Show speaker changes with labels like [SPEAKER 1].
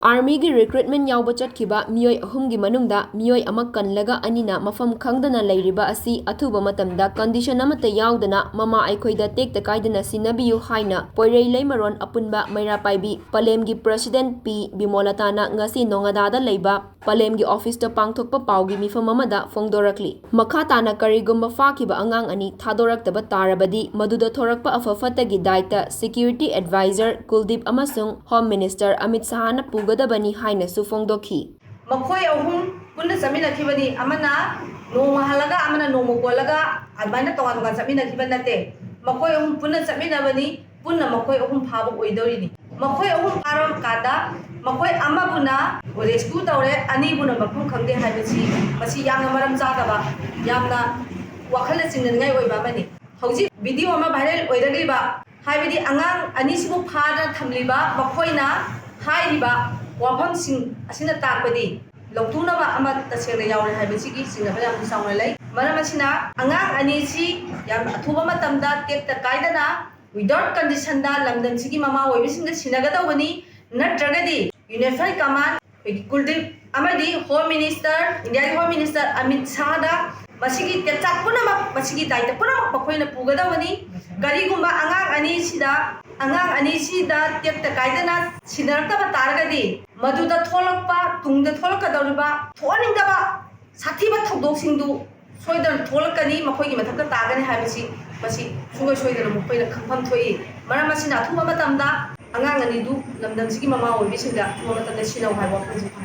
[SPEAKER 1] army की recruitment यावब चटखिबा मियोय अहुमगी मनुंगदा मियोय अमा कनलगा अनिना मफम खंगदना लैरिबा असि अथुबा मतमदा कंडीशन अमता यावदना ममा अैखोइदा टेक्ता काइदना सिनाबियु हाइना पोइरei लैमरोन अपुनबा मैरापाइबी पलेमगी प्रेसिडेंट पी बिमोलताना ngasi नोंगदादा लैबा पलेमगी ऑफिसता पांगथोकपा पाउगी मिफम अमदा फोंगदोरक्ली मखाताना करिगुम्बा फाखिबा अंगांग अनि थादोरक्तबा तारबदी मदुदा थोरकपा अफफतगी दायित्व सिक्यूरिटी एडवाइजर कुलदीप अमसुंग होम मिनिस्टर अमित शाहना पुगदबनी हाइनसु फोंगदोखी
[SPEAKER 2] मखोय अहुम पुन्ना समिनखिबनी अमना नोंमा हलगा अमना नोंमा कोलगा अदमाइना तोंगा तोंगा समिनखिबा नते मखोय अहुम पुन्ना समिनबनी पुन्ना मखोय अहुम फाबा ओइदोरिनी मखोय अहुम फारम कादा मखोय अमाबुना रेस्क्यू तौरे अनीबुना मफम खंगे हाइबसी मसी यामना मरम चादबा यामना वाखल चिंगनगाय ओइबा मनी हौजी वीडियो अमा वायरल ओइरगलिबा हाइबदी अंगांग अनीसिबु फादा थमलिबा मखोयना हाइरिबा वाफम सिंग असिना ताकबदी लौथुनबा अमा तसेंगना यावरे हाइबसीगी सिंगना याम सावना लै मरम असिना अंगांग अनीसी याम अथुबा मतमदा टेक्ता काइदना विदाउट कंडीशन दा लमदम सिगी ममा ओइबिसिंग सिनगदवनी नत्रगदी यूनिफाइड कमांड कुलदीप अमदी home minister India home minister Amit Shah दा मसिगी टेक्टा पुनम मसिगी दायित्व पुनम मखोइना पुगदवनी करिगुम्बा अंगांग अनीसिदा टेक्ता काइदना सिनरक्तबा तारगदी मदुदा थोलकपा तुंगदा थोलकदौरिबा थोनिंगदबा साथीबा थौदोकसिंदु सोइदन थोलकनी मखोइगी मथक्ता तागनी हाइबसी मसी सुगै सोइदन मखोइना खंफम थोई मरम असिना अथुबा मतमदा अंगांग अनीदु लमदमसिगी ममा ओइबिसिंगा अथुबा मतमदा सिनाव हाइबा